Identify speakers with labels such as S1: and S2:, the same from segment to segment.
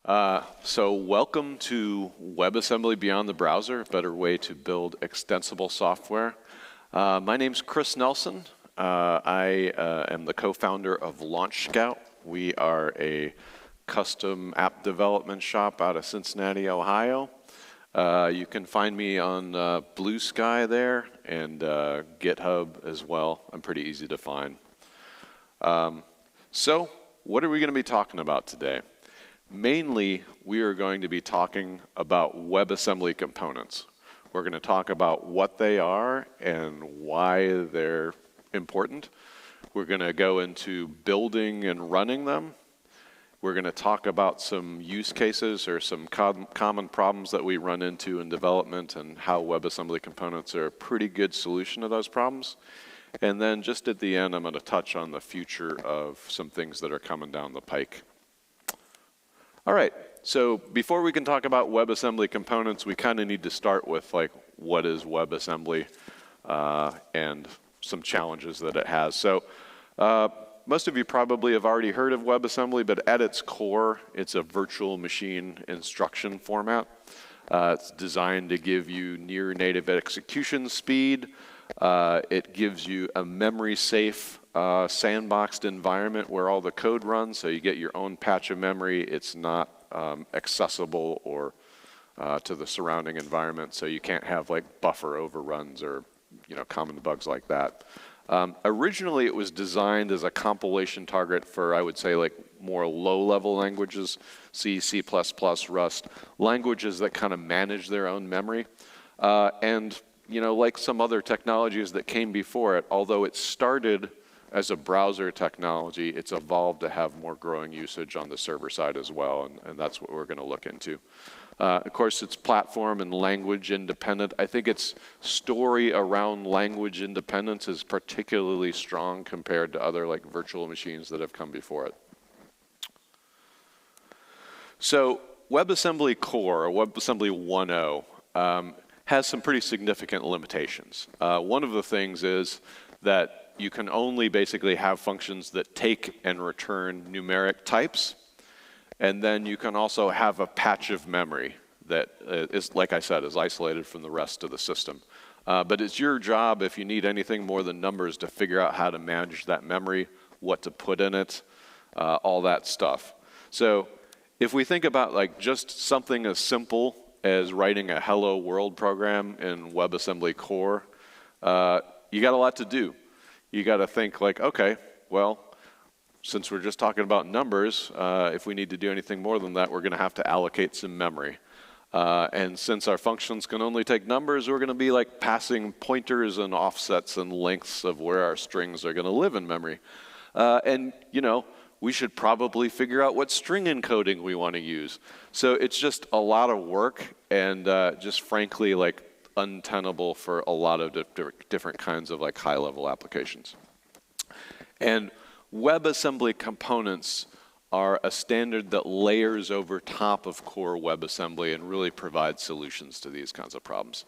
S1: So welcome to WebAssembly Beyond the Browser, a better way to build extensible software. My name's Chris Nelson. I am the co-founder of Launch Scout. We are a custom app development shop out of Cincinnati, Ohio. You can find me on Blue Sky there and GitHub as well. I'm pretty easy to find. So what are we going to be talking about today? Mainly, we are going to be talking about WebAssembly components. We're going to talk about what they are and why they're important. We're going to go into building and running them. We're going to talk about some use cases or some common problems that we run into in development and how WebAssembly components are a pretty good solution to those problems. And then just at the end, I'm going to touch on the future of some things that are coming down the pike. All right, so before we can talk about WebAssembly components, we kind of need to start with like, what is WebAssembly and some challenges that it has. So most of you probably have already heard of WebAssembly, but at its core, it's a virtual machine instruction format. It's designed to give you near native execution speed. It gives you a memory-safe sandboxed environment where all the code runs, so you get your own patch of memory. It's not accessible or to the surrounding environment, so you can't have like buffer overruns or common bugs like that. Originally, it was designed as a compilation target for, I would say, like more low-level languages, C, C++, Rust, languages that kind of manage their own memory. And like some other technologies that came before it, although it started as a browser technology, it's evolved to have more growing usage on the server side as well, and that's what we're going to look into. Of course, it's platform and language independent. I think its story around language independence is particularly strong compared to other like virtual machines that have come before it. So WebAssembly Core, or WebAssembly 1.0, has some pretty significant limitations. One of the things is that you can only basically have functions that take and return numeric types. And then you can also have a patch of memory that is, like I said, is isolated from the rest of the system. But it's your job, if you need anything more than numbers, to figure out how to manage that memory, what to put in it, all that stuff. So if we think about like just something as simple as writing a hello world program in WebAssembly Core, you got a lot to do. You got to think like, okay, well, since we're just talking about numbers, if we need to do anything more than that, we're going to have to allocate some memory. And since our functions can only take numbers, we're going to be like passing pointers and offsets and lengths of where our strings are going to live in memory. And we should probably figure out what string encoding we want to use. So it's just a lot of work and just frankly like untenable for a lot of different kinds of like high-level applications. And WebAssembly components are a standard that layers over top of core WebAssembly and really provides solutions to these kinds of problems.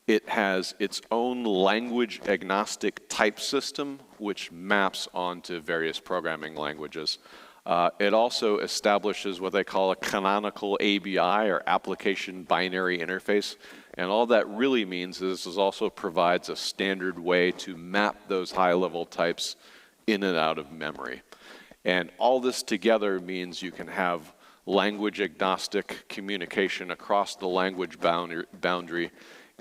S1: It has its own language agnostic type system, which maps onto various programming languages. It also establishes what they call a canonical ABI, or application binary interface. And all that really means is this also provides a standard way to map those high-level types in and out of memory. And all this together means you can have language agnostic communication across the language boundary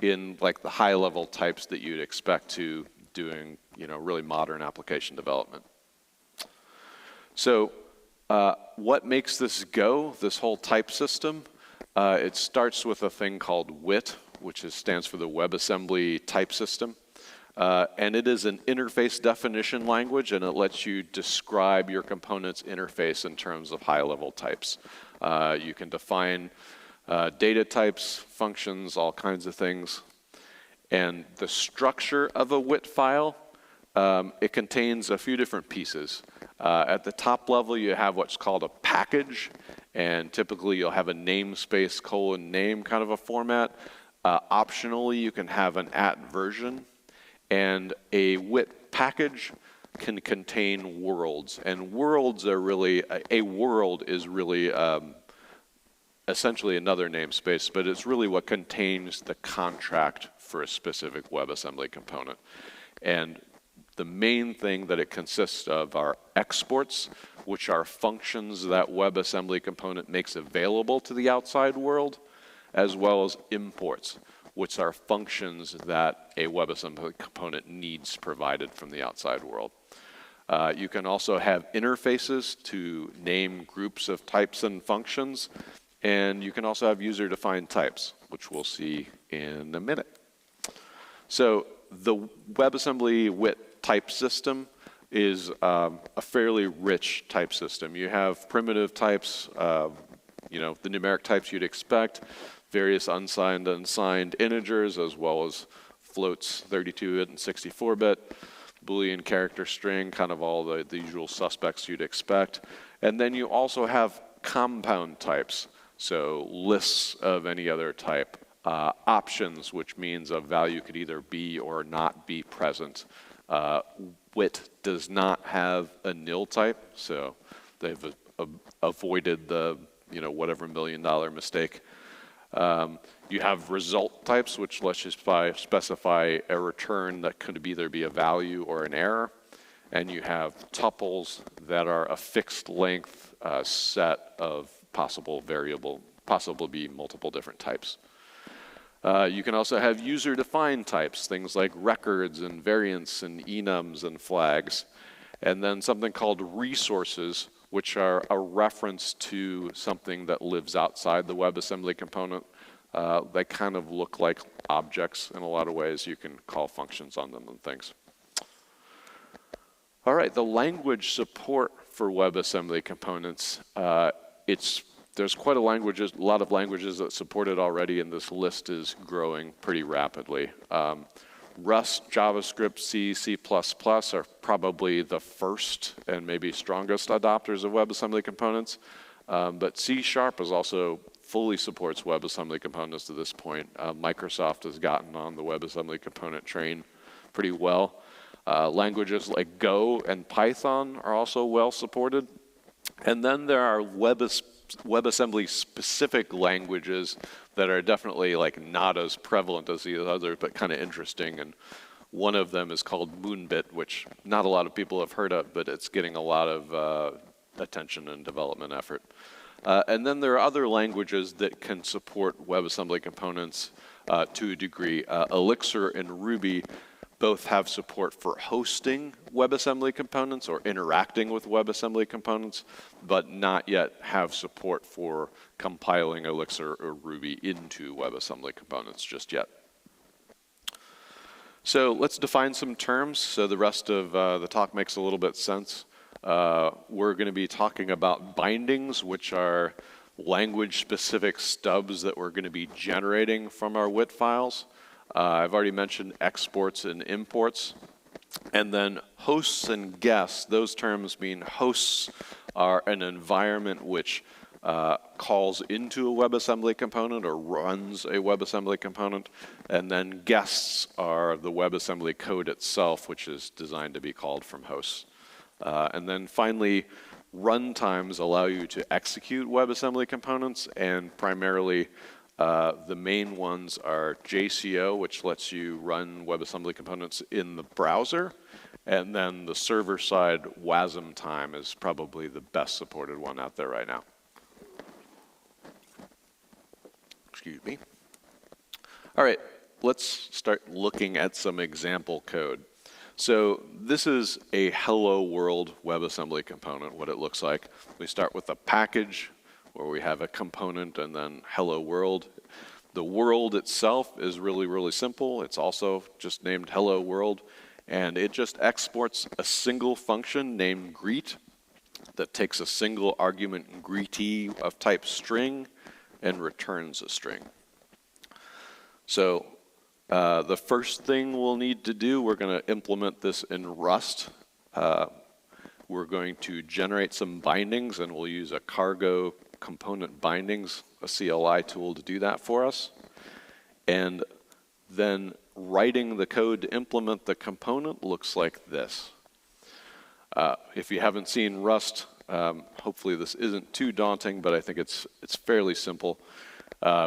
S1: in like the high-level types that you'd expect to doing really modern application development. So what makes this go, this whole type system? It starts with a thing called WIT, which stands for the WebAssembly Type System. And it is an interface definition language, and it lets you describe your component's interface in terms of high-level types. You can define data types, functions, all kinds of things. And the structure of a WIT file, it contains a few different pieces. At the top level, you have what's called a package, and typically you'll have a namespace :name kind of a format. Optionally, you can have an @ version, and a WIT package can contain worlds. And worlds are really, a world is really essentially another namespace, but it's really what contains the contract for a specific WebAssembly component. And the main thing that it consists of are exports, which are functions that WebAssembly component makes available to the outside world, as well as imports, which are functions that a WebAssembly component needs provided from the outside world. You can also have interfaces to name groups of types and functions, and you can also have user-defined types, which we'll see in a minute. So the WebAssembly WIT type system is a fairly rich type system. You have primitive types, you know, the numeric types you'd expect, various unsigned and signed integers, as well as floats, 32-bit and 64-bit, Boolean character string, kind of all the usual suspects you'd expect. And then you also have compound types, so lists of any other type. Options, which means a value could either be or not be present. WIT does not have a nil type, so they've avoided the, you know, whatever $1 million mistake. You have result types, which lets you specify a return that could either be a value or an error. And you have tuples that are a fixed length set of possible be multiple different types. You can also have user-defined types, things like records and variants and enums and flags. And then something called resources, which are a reference to something that lives outside the WebAssembly component. They kind of look like objects in a lot of ways. You can call functions on them and things. All right, the language support for WebAssembly components. There's quite a lot of languages that support it already, and this list is growing pretty rapidly. Rust, JavaScript, C, C++ are probably the first and maybe strongest adopters of WebAssembly components. But C# is also fully supports WebAssembly components to this point. Microsoft has gotten on the WebAssembly component train pretty well. Languages like Go and Python are also well supported. And then there are WebAssembly specific languages that are definitely like not as prevalent as the others, but kind of interesting. And one of them is called Moonbit, which not a lot of people have heard of, but it's getting a lot of attention and development effort. And then there are other languages that can support WebAssembly components to a degree. Elixir and Ruby both have support for hosting WebAssembly components or interacting with WebAssembly components, but not yet have support for compiling Elixir or Ruby into WebAssembly components just yet. So let's define some terms so the rest of the talk makes a little bit sense. We're going to be talking about bindings, which are language-specific stubs that we're going to be generating from our WIT files. I've already mentioned exports and imports. And then hosts and guests, those terms mean hosts are an environment which calls into a WebAssembly component or runs a WebAssembly component. And then guests are the WebAssembly code itself, which is designed to be called from hosts. And then finally, runtimes allow you to execute WebAssembly components, and primarily the main ones are JCO, which lets you run WebAssembly components in the browser, and then the server-side WASM time is probably the best supported one out there right now. Excuse me. All right, let's start looking at some example code. So this is a Hello World WebAssembly component, what it looks like. We start with a package where we have a component and then Hello World. The world itself is really, really simple. It's also just named Hello World, and it just exports a single function named greet that takes a single argument greetie of type string and returns a string. So the first thing we'll need to do, we're going to implement this in Rust. We're going to generate some bindings, and we'll use a cargo component bindings, a CLI tool to do that for us. And then writing the code to implement the component looks like this. If you haven't seen Rust, hopefully this isn't too daunting, but I think it's fairly simple.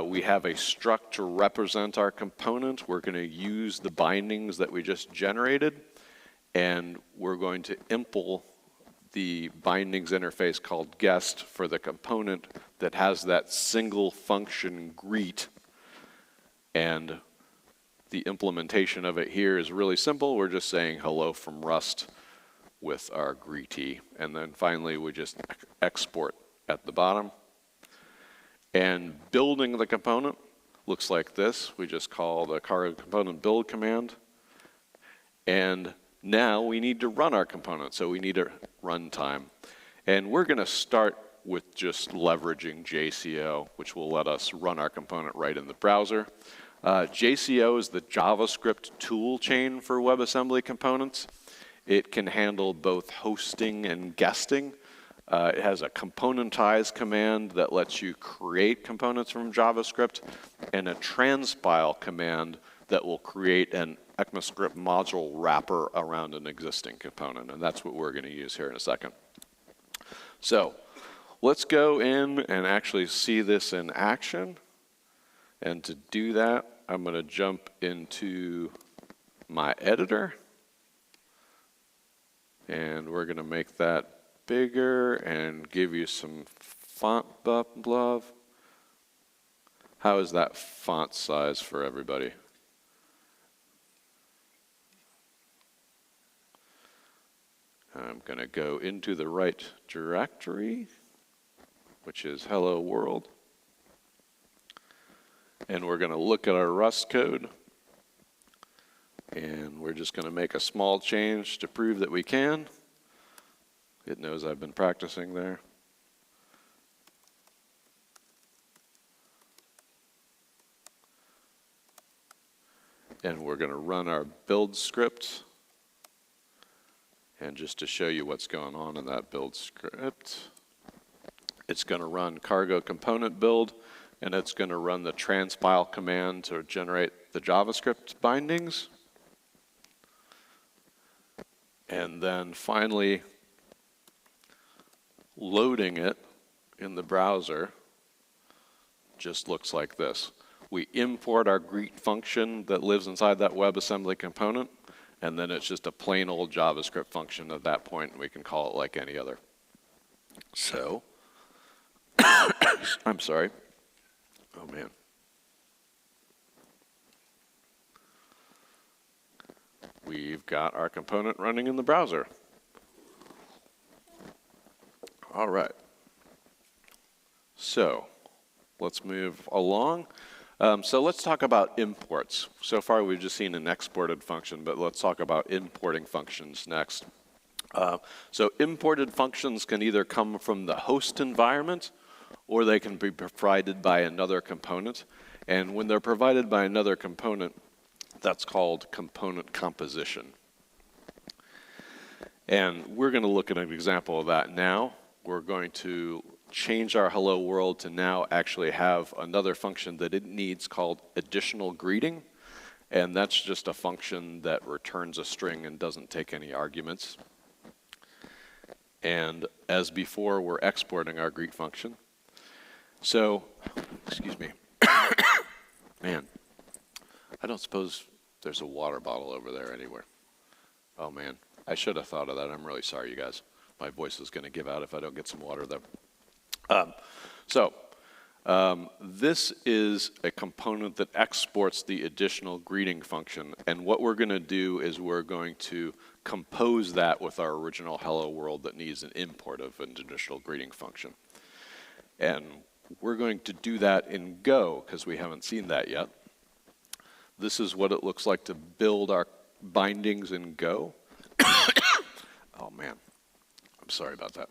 S1: We have a struct to represent our component. We're going to use the bindings that we just generated, and we're going to impl the bindings interface called guest for the component that has that single function greet. And the implementation of it here is really simple. We're just saying hello from Rust with our greetie. And then finally, we just export at the bottom. And building the component looks like this. We just call the cargo component build command. And now we need to run our component, so we need a runtime. And we're going to start with just leveraging JCO, which will let us run our component right in the browser. JCO is the JavaScript tool chain for WebAssembly components. It can handle both hosting and guesting. It has a componentize command that lets you create components from JavaScript, and a transpile command that will create an ECMAScript module wrapper around an existing component, and that's what we're going to use here in a second. So let's go in and actually see this in action. And to do that, I'm going to jump into my editor, and we're going to make that bigger and give you some font love. How is that font size for everybody? I'm going to go into the right directory, which is hello world. And we're going to look at our Rust code. And we're just going to make a small change to prove that we can. It knows I've been practicing there. And we're going to run our build script. And just to show you what's going on in that build script, it's going to run cargo component build, and it's going to run the transpile command to generate the JavaScript bindings. And then finally, loading it in the browser just looks like this. We import our greet function that lives inside that WebAssembly component, and then it's just a plain old JavaScript function at that point, and we can call it like any other. So, I'm sorry. Oh man. We've got our component running in the browser. All right. So, let's move along. So let's talk about imports. So far we've just seen an exported function, but let's talk about importing functions next. So imported functions can either come from the host environment, or they can be provided by another component. And when they're provided by another component, that's called component composition. And we're going to look at an example of that now. We're going to change our hello world to now actually have another function that it needs called additional greeting. And that's just a function that returns a string and doesn't take any arguments. And as before, we're exporting our greet function. So, excuse me. Man, I don't suppose there's a water bottle over there anywhere. Oh man, I should have thought of that. I'm really sorry, you guys. My voice is going to give out if I don't get some water though. This is a component that exports the additional greeting function, and what we're going to do is we're going to compose that with our original hello world that needs an import of an additional greeting function. And we're going to do that in Go because we haven't seen that yet. This is what it looks like to build our bindings in Go. Oh man, I'm sorry about that.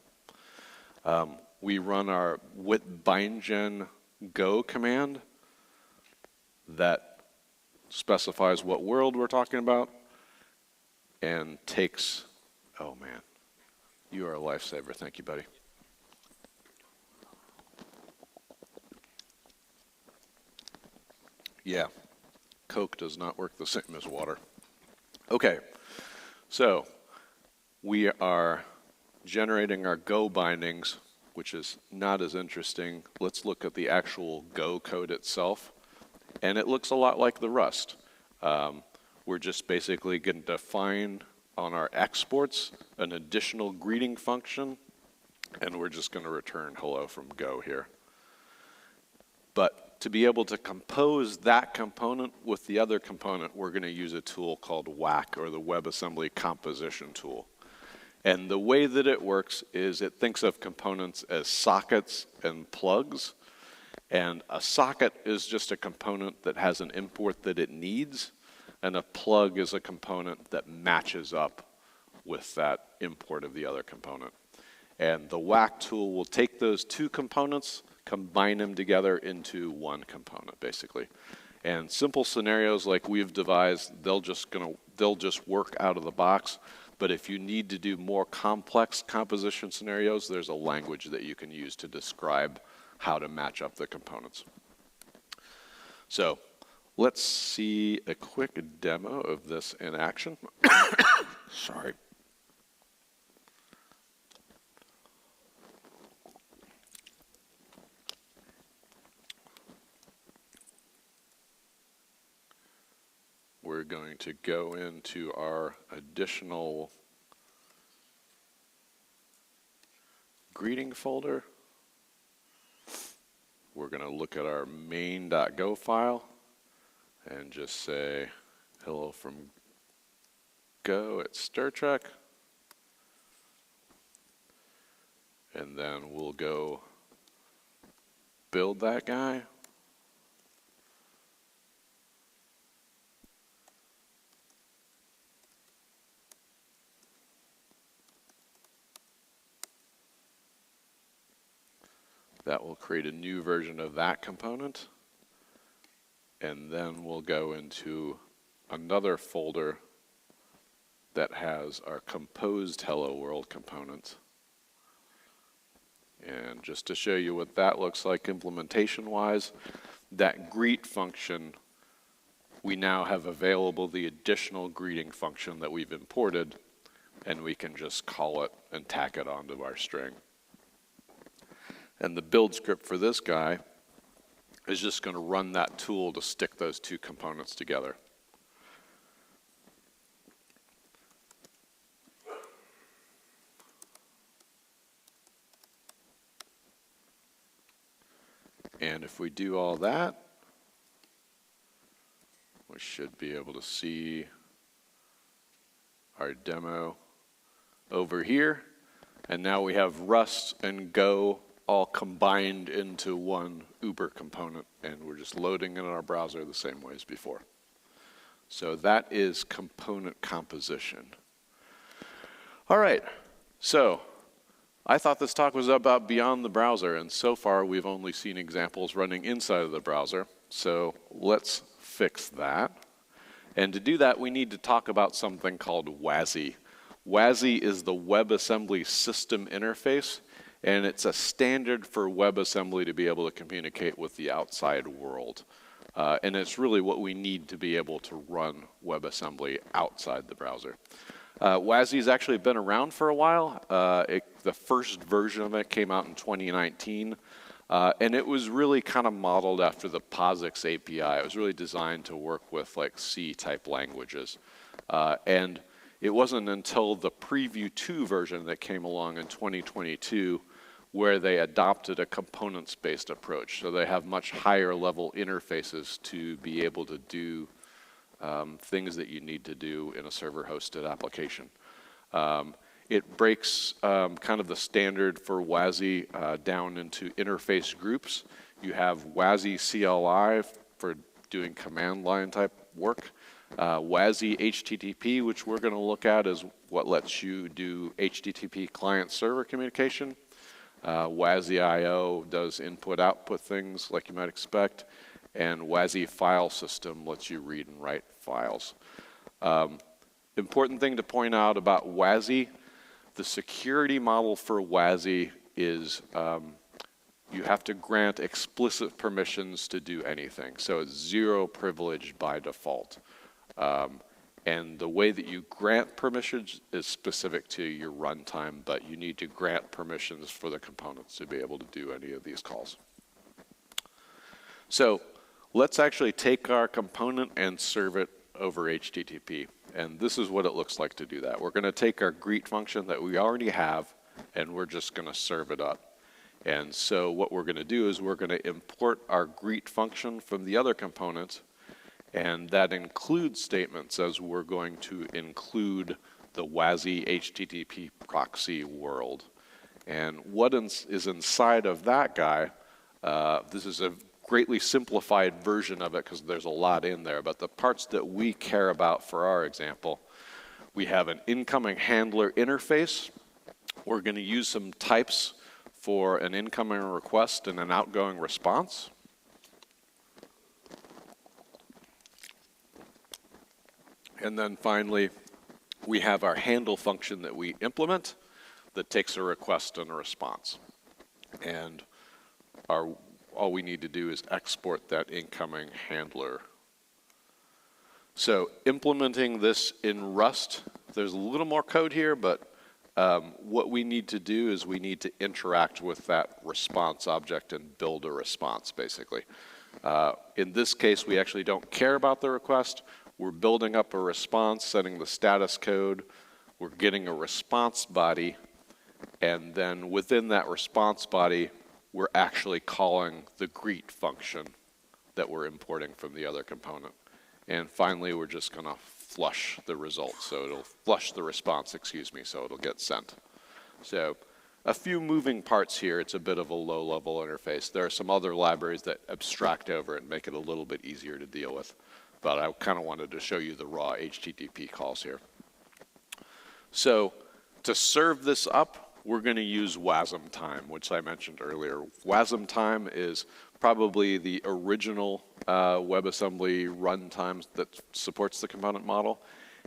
S1: We run our with-bindgen go command that specifies what world we're talking about and takes, oh man, you are a lifesaver. Thank you, buddy. Yeah, Coke does not work the same as water. Okay, so we are generating our Go bindings, which is not as interesting. Let's look at the actual Go code itself. And it looks a lot like the Rust. We're just basically going to define on our exports an additional greeting function, and we're just going to return hello from Go here. But to be able to compose that component with the other component, we're going to use a tool called WAC, or the WebAssembly Composition tool. And the way that it works is it thinks of components as sockets and plugs. And a socket is just a component that has an import that it needs, and a plug is a component that matches up with that import of the other component. And the WAC tool will take those two components, combine them together into one component, basically. And simple scenarios like we've devised, they'll just work out of the box. But if you need to do more complex composition scenarios, there's a language that you can use to describe how to match up the components. So let's see a quick demo of this in action. Sorry. We're going to go into our additional greeting folder. We're going to look at our main.go file and just say hello from Go at StirTrek. And then we'll go build that guy. That will create a new version of that component. And then we'll go into another folder that has our composed Hello World component. And just to show you what that looks like implementation-wise, that greet function, we now have available the additional greeting function that we've imported, and we can just call it and tack it onto our string. And the build script for this guy is just going to run that tool to stick those two components together. And if we do all that, we should be able to see our demo over here. And now we have Rust and Go all combined into one Uber component, and we're just loading in our browser the same way as before. So that is component composition. All right, so I thought this talk was about beyond the browser, and so far we've only seen examples running inside of the browser. So let's fix that. And to do that, we need to talk about something called WASI. WASI is the WebAssembly System Interface, and it's a standard for WebAssembly to be able to communicate with the outside world. And it's really what we need to be able to run WebAssembly outside the browser. WASI's actually been around for a while. The first version of it came out in 2019. And it was really kind of modeled after the POSIX API. It was really designed to work with like C-type languages. And it wasn't until the Preview 2 version that came along in 2022 where they adopted a components-based approach. So they have much higher level interfaces to be able to do things that you need to do in a server-hosted application. It breaks kind of the standard for WASI down into interface groups. You have WASI CLI for doing command line type work. WASI HTTP, which we're going to look at, is what lets you do HTTP client-server communication. WASI IO does input-output things like you might expect. And WASI file system lets you read and write files. Important thing to point out about WASI, the security model for WASI is you have to grant explicit permissions to do anything. So it's zero privilege by default. And the way that you grant permissions is specific to your runtime, but you need to grant permissions for the components to be able to do any of these calls. So let's actually take our component and serve it over HTTP. And this is what it looks like to do that. We're going to take our greet function that we already have, and we're just going to serve it up. And so what we're going to do is we're going to import our greet function from the other component, and that includes statements, as we're going to include the WASI HTTP proxy world. And what is inside of that guy, this is a greatly simplified version of it because there's a lot in there, but the parts that we care about for our example, we have an incoming handler interface. We're going to use some types for an incoming request and an outgoing response. And then finally, we have our handle function that we implement that takes a request and a response. And all we need to do is export that incoming handler. So implementing this in Rust, there's a little more code here, but what we need to do is we need to interact with that response object and build a response, basically. In this case, we actually don't care about the request. We're building up a response, setting the status code. We're getting a response body. And then within that response body, we're actually calling the greet function that we're importing from the other component. And finally, we're just going to flush the result. So it'll flush the response, excuse me, so it'll get sent. So a few moving parts here. It's a bit of a low-level interface. There are some other libraries that abstract over it and make it a little bit easier to deal with. But I kind of wanted to show you the raw HTTP calls here. So to serve this up, we're going to use WASM time, which I mentioned earlier. WASM time is probably the original WebAssembly runtime that supports the component model.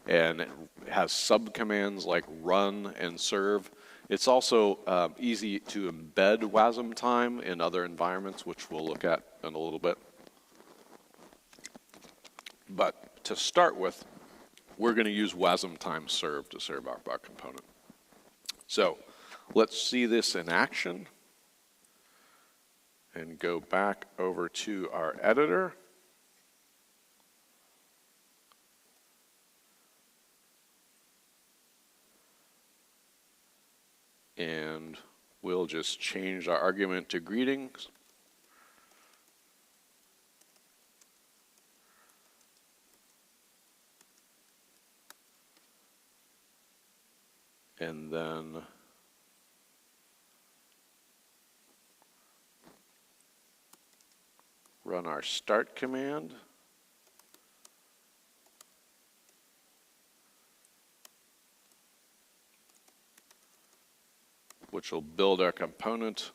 S1: And it has subcommands like run and serve. It's also easy to embed WASM time in other environments, which we'll look at in a little bit. But to start with, we're going to use WASM time serve to serve our component. So let's see this in action and go back over to our editor. And we'll just change our argument to greetings. And then run our start command. Which will build our component,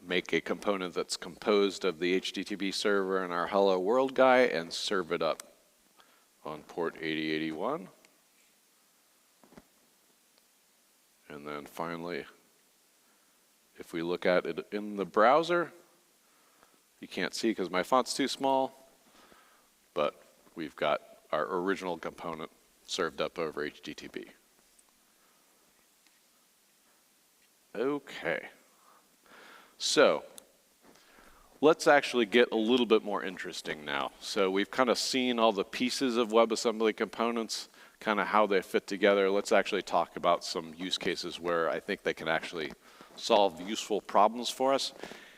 S1: make a component that's composed of the HTTP server and our hello world guy, and serve it up on port 8081. And then finally, if we look at it in the browser, you can't see because my font's too small, but we've got our original component served up over HTTP. Okay, so let's actually get a little bit more interesting now. So we've kind of seen all the pieces of WebAssembly components, kind of how they fit together. Let's actually talk about some use cases where I think they can actually solve useful problems for us.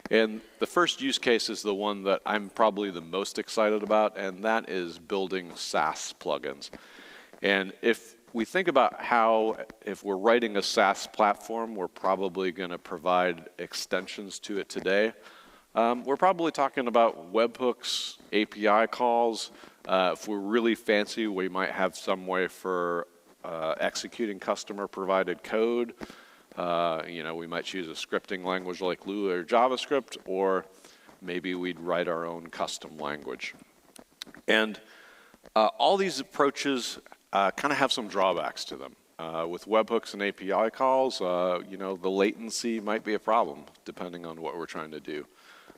S1: And the first use case is the one that I'm probably the most excited about, and that is building SaaS plugins. And if we think about how, if we're writing a SaaS platform, we're probably going to provide extensions to it today. We're probably talking about webhooks, API calls. If we're really fancy, we might have some way for executing customer-provided code. We might choose a scripting language like Lua or JavaScript, or maybe we'd write our own custom language. And all these approaches kind of have some drawbacks to them. With webhooks and API calls, the latency might be a problem depending on what we're trying to do.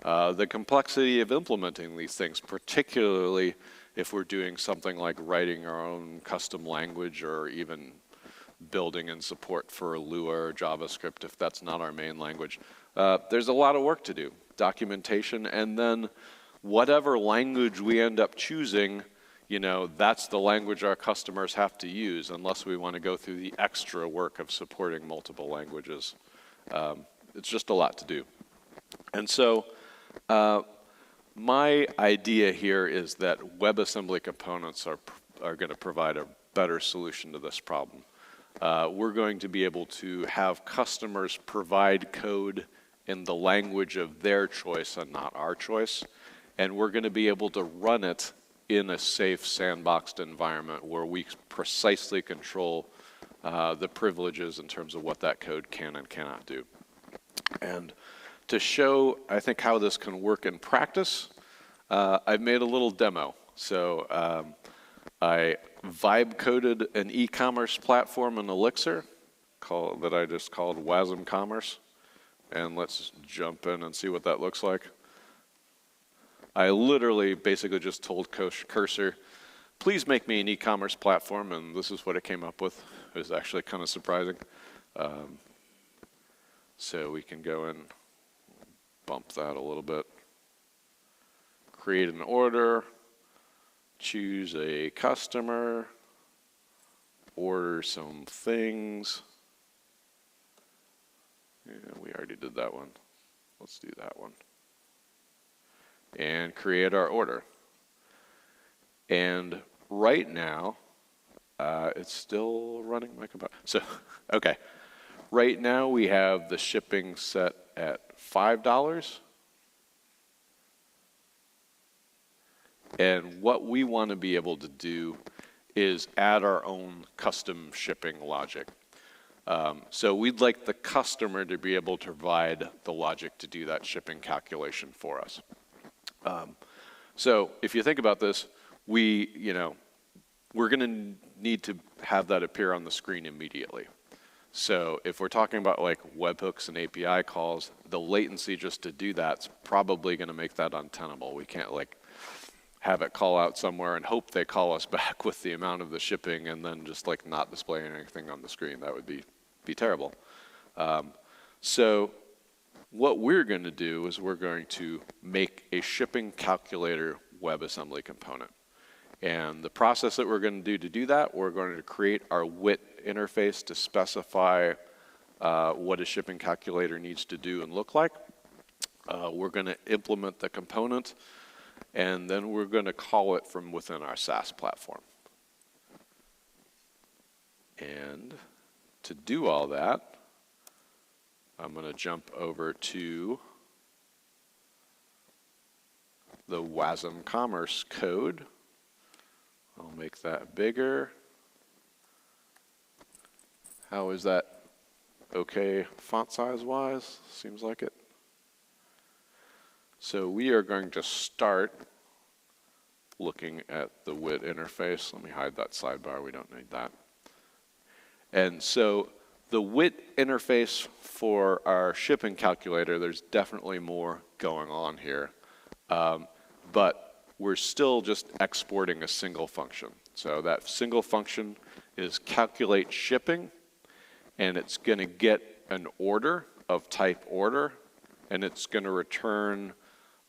S1: The complexity of implementing these things, particularly if we're doing something like writing our own custom language or even building in support for Lua or JavaScript if that's not our main language. There's a lot of work to do, documentation, and then whatever language we end up choosing, you know, that's the language our customers have to use unless we want to go through the extra work of supporting multiple languages. It's just a lot to do. And so my idea here is that WebAssembly components are going to provide a better solution to this problem. We're going to be able to have customers provide code in the language of their choice and not our choice. And we're going to be able to run it in a safe, sandboxed environment where we precisely control the privileges in terms of what that code can and cannot do. And to show, I think, how this can work in practice, I've made a little demo. So I vibe coded an e-commerce platform in Elixir that I just called WASM Commerce. And let's jump in and see what that looks like. I literally basically just told Cursor, please make me an e-commerce platform, and this is what it came up with. It was actually kind of surprising. So we can go and bump that a little bit. Create an order, choose a customer, order some things. Yeah, we already did that one. Let's do that one. And create our order. And right now, it's still running my compiler. So, okay. Right now we have the shipping set at $5. And what we want to be able to do is add our own custom shipping logic. So we'd like the customer to be able to provide the logic to do that shipping calculation for us. So if you think about this, we're going to need to have that appear on the screen immediately. So if we're talking about like webhooks and API calls, the latency just to do that's probably going to make that untenable. We can't like have it call out somewhere and hope they call us back with the amount of the shipping and then just like not displaying anything on the screen. That would be terrible. So what we're going to do is we're going to make a shipping calculator WebAssembly component. And the process that we're going to do that, we're going to create our WIT interface to specify what a shipping calculator needs to do and look like. We're going to implement the component, and then we're going to call it from within our SaaS platform. And to do all that, I'm going to jump over to the WASM Commerce code. I'll make that bigger. How is that okay font size wise? Seems like it. So we are going to start looking at the WIT interface. Let me hide that sidebar, we don't need that. And so the WIT interface for our shipping calculator, there's definitely more going on here. But we're still just exporting a single function. So that single function is calculate shipping, and it's going to get an order of type order, and it's going to return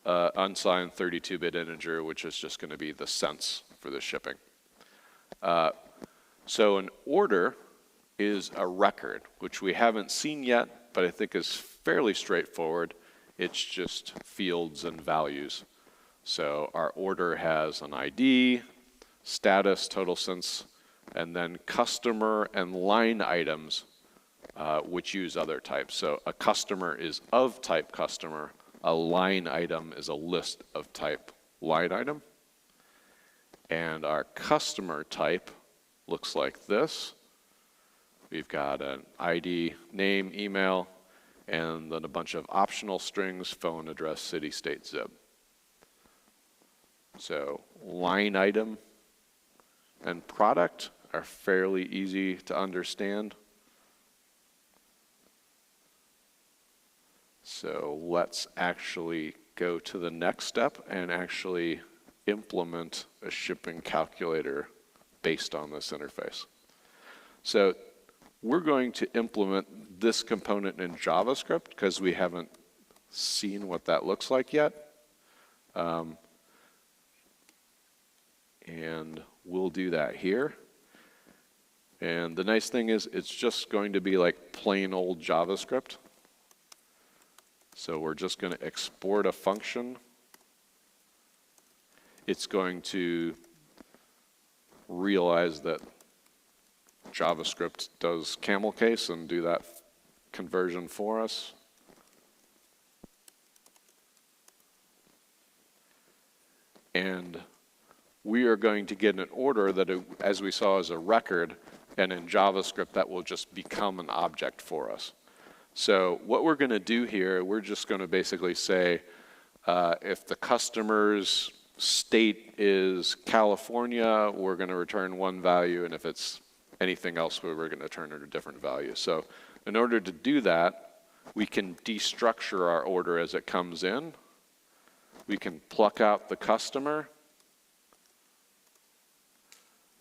S1: unsigned 32-bit integer, which is just going to be the cents for the shipping. So an order is a record, which we haven't seen yet, but I think is fairly straightforward. It's just fields and values. So our order has an ID, status, total cents, and then customer and line items, which use other types. So a customer is of type customer. A line item is a list of type line item. And our customer type looks like this. We've got an ID, name, email, and then a bunch of optional strings, phone, address, city, state, zip. So line item and product are fairly easy to understand. So let's actually go to the next step and actually implement a shipping calculator based on this interface. So we're going to implement this component in JavaScript because we haven't seen what that looks like yet. And we'll do that here. And the nice thing is it's just going to be like plain old JavaScript. So we're just going to export a function. It's going to realize that JavaScript does camel case and do that conversion for us. And we are going to get an order that, as we saw, is a record, and in JavaScript that will just become an object for us. So what we're going to do here, we're just going to basically say if the customer's state is California, we're going to return one value, and if it's anything else, we're going to return a different value. So in order to do that, we can destructure our order as it comes in. We can pluck out the customer,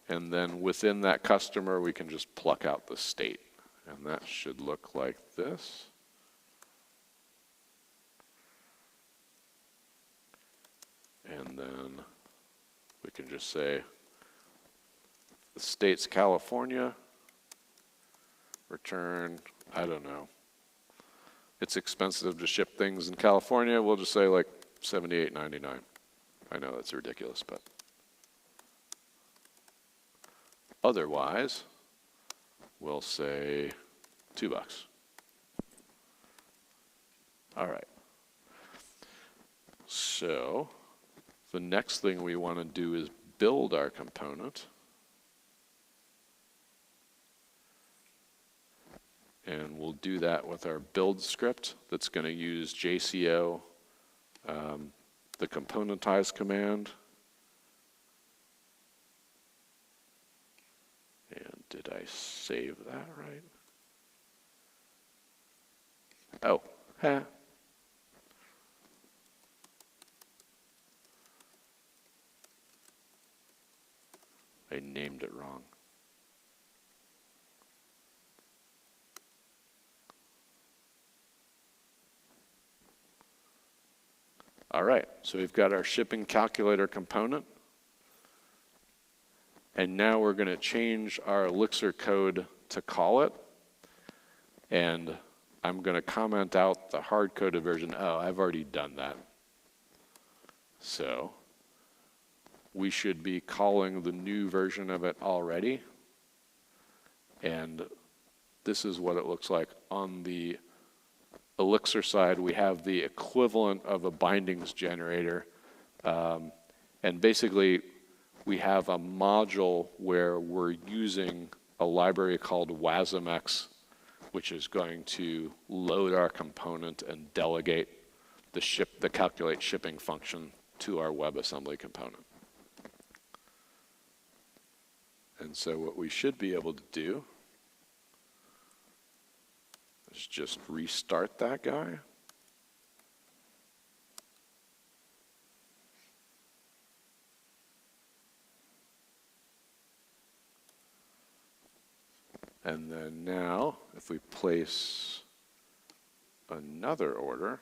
S1: and then within that customer, we can just pluck out the state. And that should look like this. And then we can just say the state's California, return, I don't know. It's expensive to ship things in California. We'll just say like $78.99. I know that's ridiculous, but otherwise, we'll say $2. All right. So the next thing we want to do is build our component. And we'll do that with our build script that's going to use JCO, the componentize command. And did I save that right? Oh, huh. I named it wrong. All right, so we've got our shipping calculator component. And now we're going to change our Elixir code to call it. And I'm going to comment out the hard-coded version. Oh, I've already done that. So we should be calling the new version of it already. And this is what it looks like. On the Elixir side, we have the equivalent of a bindings generator. And basically, we have a module where we're using a library called WASM, which is going to load our component and delegate the calculate shipping function to our WebAssembly component. And so what we should be able to do is just restart that guy. And then now, if we place another order,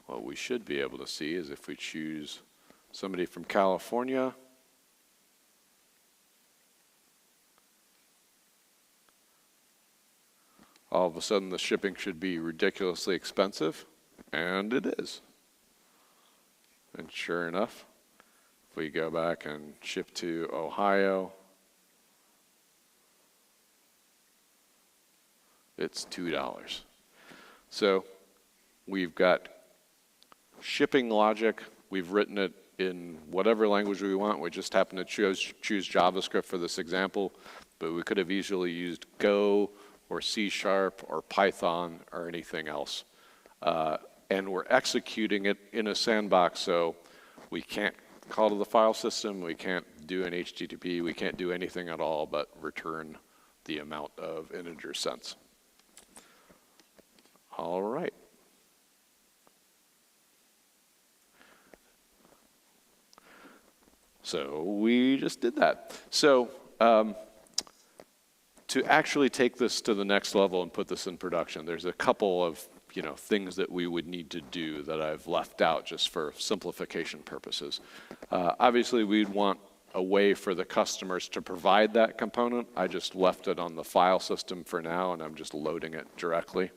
S1: what we should be able to see is if we choose somebody from California, all of a sudden the shipping should be ridiculously expensive, and it is. And sure enough, if we go back and ship to Ohio, it's $2. So we've got shipping logic. We've written it in whatever language we want. We just happen to choose JavaScript for this example, but we could have easily used Go or C# or Python or anything else. And we're executing it in a sandbox, so we can't call to the file system, we can't do an HTTP, we can't do anything at all but return the amount of integer cents. All right. So we just did that. So to actually take this to the next level and put this in production, there's a couple of things that we would need to do that I've left out just for simplification purposes. Obviously, we'd want a way for the customers to provide that component. I just left it on the file system for now, and I'm just loading it directly.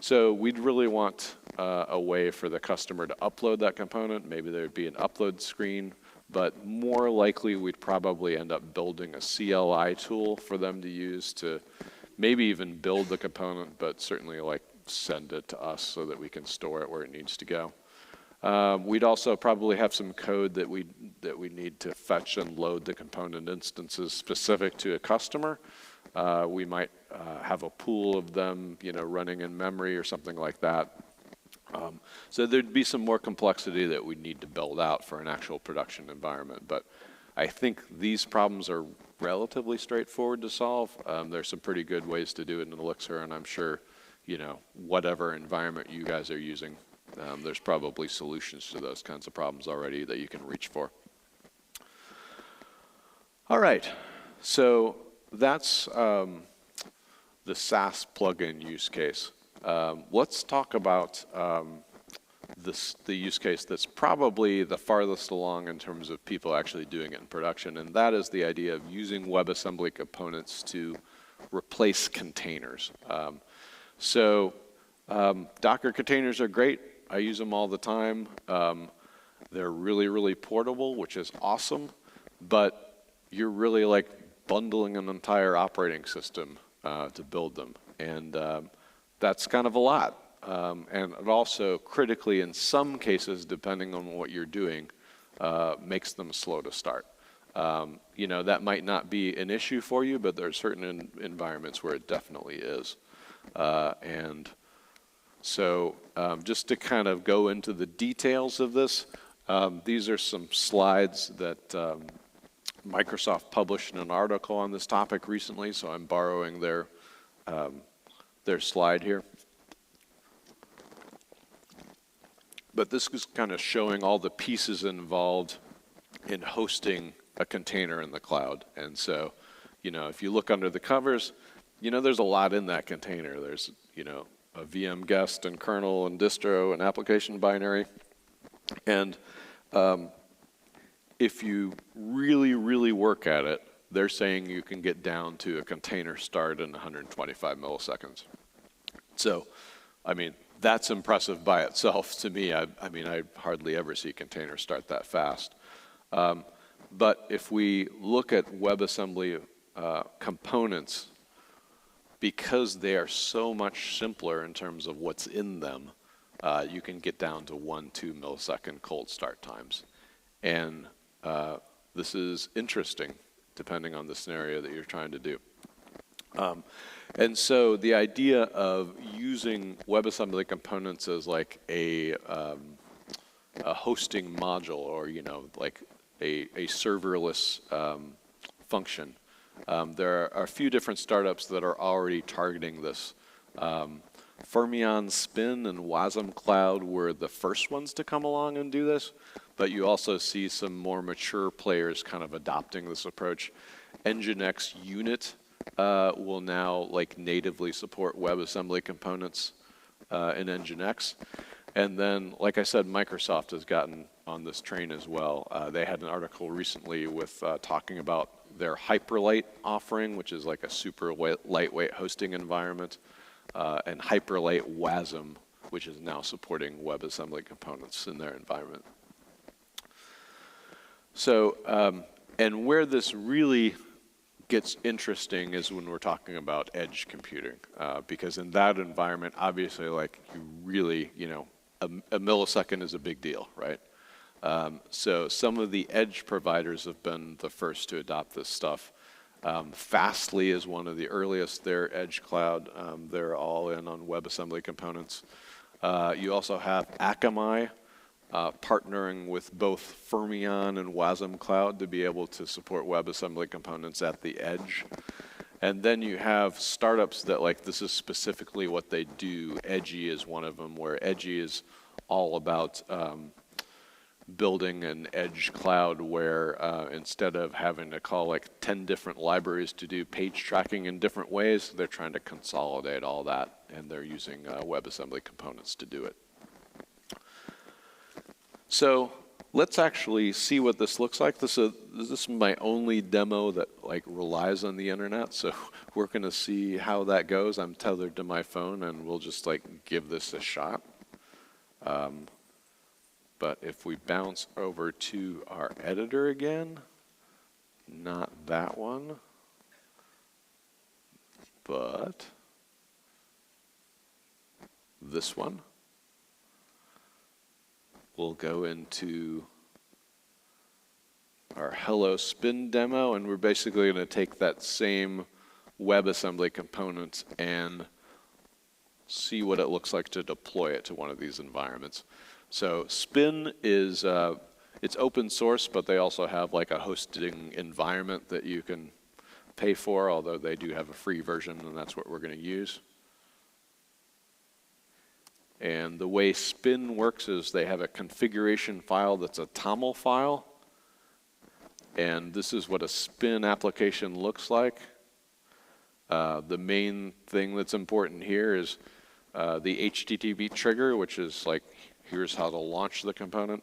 S1: So we'd really want a way for the customer to upload that component. Maybe there'd be an upload screen, but more likely we'd probably end up building a CLI tool for them to use to maybe even build the component, but certainly like send it to us so that we can store it where it needs to go. We'd also probably have some code that we need to fetch and load the component instances specific to a customer. We might have a pool of them, running in memory or something like that. So there'd be some more complexity that we need to build out for an actual production environment. But I think these problems are relatively straightforward to solve. There's some pretty good ways to do it in Elixir, and I'm sure, whatever environment you guys are using, there's probably solutions to those kinds of problems already that you can reach for. All right, so that's the SAS plugin use case. Let's talk about the use case that's probably the farthest along in terms of people actually doing it in production, and that is the idea of using WebAssembly components to replace containers. Docker containers are great. I use them all the time. They're really, really portable, which is awesome, but you're really like bundling an entire operating system to build them, and that's kind of a lot. And it also critically, in some cases, depending on what you're doing, makes them slow to start. That might not be an issue for you, but there are certain environments where it definitely is. And so just to kind of go into the details of this, these are some slides that Microsoft published in an article on this topic recently, so I'm borrowing their slide here. But this is kind of showing all the pieces involved in hosting a container in the cloud. And so, if you look under the covers, there's a lot in that container. There's, a VM guest and kernel and distro and application binary. And if you really, really work at it, they're saying you can get down to a container start in 125 milliseconds. So, that's impressive by itself to me. I hardly ever see containers start that fast. But if we look at WebAssembly components, because they are so much simpler in terms of what's in them, you can get down to 1-2 millisecond cold start times. And this is interesting, depending on the scenario that you're trying to do. And so the idea of using WebAssembly components as like a hosting module, or like a serverless function. There are a few different startups that are already targeting this. Fermyon Spin and WASM Cloud were the first ones to come along and do this, but you also see some more mature players kind of adopting this approach. NGINX Unit will now like natively support WebAssembly components in NGINX. And then, like I said, Microsoft has gotten on this train as well. They had an article recently with talking about their Hyperlight offering, which is like a super lightweight hosting environment, and Hyperlight WASM, which is now supporting WebAssembly components in their environment. So, and where this really gets interesting is when we're talking about edge computing, because in that environment, obviously, like you really, a millisecond is a big deal, right? So some of the edge providers have been the first to adopt this stuff. Fastly is one of the earliest. Their edge cloud, they're all in on WebAssembly components. You also have Akamai partnering with both Fermyon and WASM Cloud to be able to support WebAssembly components at the edge. And then you have startups that like this is specifically what they do. Edgy is one of them, where Edgy is all about building an edge cloud where instead of having to call like 10 different libraries to do page tracking in different ways, they're trying to consolidate all that, and they're using WebAssembly components to do it. So let's actually see what this looks like. This is my only demo that like relies on the internet, so we're going to see how that goes. I'm tethered to my phone, and we'll just like give this a shot. But if we bounce over to our editor again, not that one, but this one. We'll go into our Hello Spin demo, and we're basically going to take that same WebAssembly component and see what it looks like to deploy it to one of these environments. So Spin is it's open source, but they also have like a hosting environment that you can pay for, although they do have a free version, and that's what we're going to use. And the way Spin works is they have a configuration file that's a TOML file. And this is what a Spin application looks like. The main thing that's important here is the HTTP trigger, which is like, here's how to launch the component.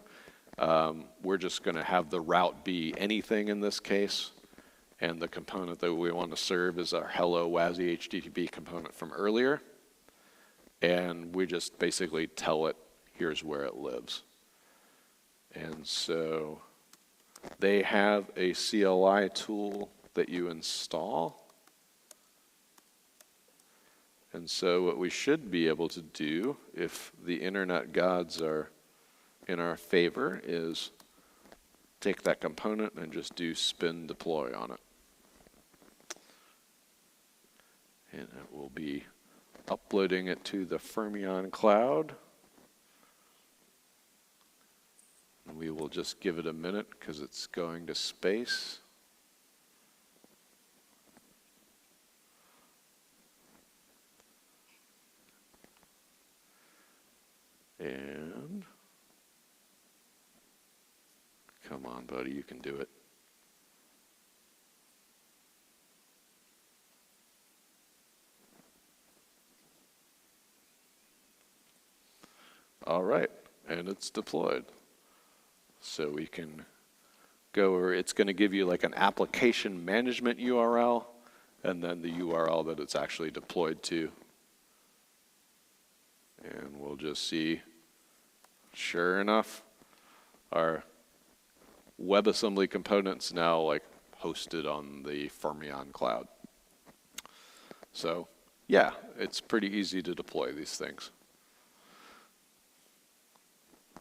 S1: We're just going to have the route be anything in this case. And the component that we want to serve is our hello WASI HTTP component from earlier. And we just basically tell it, here's where it lives. And so they have a CLI tool that you install. And so what we should be able to do, if the internet gods are in our favor, is take that component and just do spin deploy on it. And it will be uploading it to the Fermyon cloud. And we will just give it a minute because it's going to space. And come on, buddy, you can do it. All right, and it's deployed. So we can go over, it's going to give you like an application management URL, and then the URL that it's actually deployed to. And we'll just see, sure enough, our WebAssembly components now like hosted on the Fermyon cloud. So yeah, it's pretty easy to deploy these things.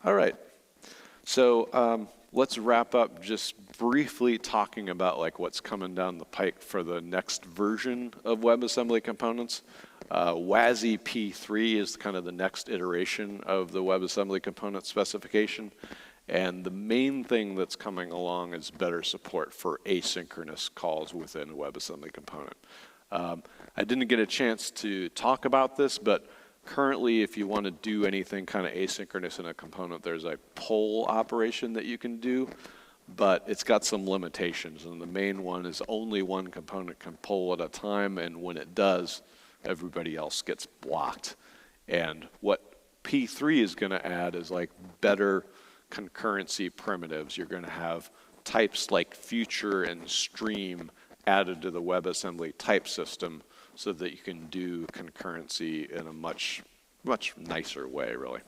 S1: All right, so let's wrap up just briefly talking about like what's coming down the pike for the next version of WebAssembly components. WASI P3 is kind of the next iteration of the WebAssembly component specification. And the main thing that's coming along is better support for asynchronous calls within a WebAssembly component. I didn't get a chance to talk about this, but currently, if you want to do anything kind of asynchronous in a component, there's a poll operation that you can do, but it's got some limitations. And the main one is only one component can poll at a time, and when it does, everybody else gets blocked. And what P3 is going to add is like better concurrency primitives. You're going to have types like future and stream added to the WebAssembly type system, so that you can do concurrency in a much nicer way, really.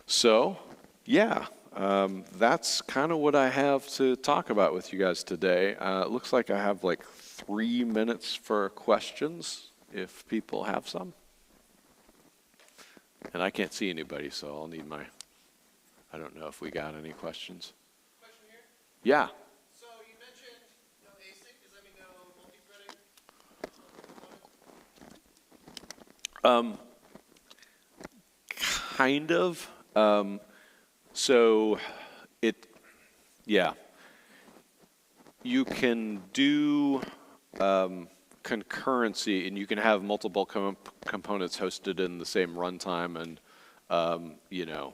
S1: So, yeah, that's kind of what I have to talk about with you guys today. It looks like I have like 3 minutes for questions, if people have some. And I can't see anybody, so I'll need my, I don't know if we got any questions.
S2: Question here?
S1: Yeah. Kind of. So yeah. you can do concurrency, and you can have multiple components hosted in the same runtime, and you know,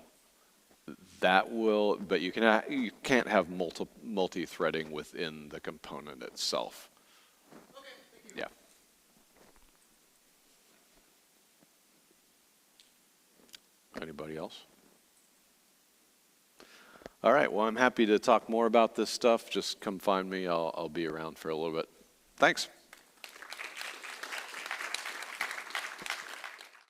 S1: that will. But you can't have multi-threading within the component itself.
S2: Okay, thank you.
S1: Yeah. Anybody else? All right. Well, I'm happy to talk more about this stuff. Just come find me. I'll be around for a little bit. Thanks.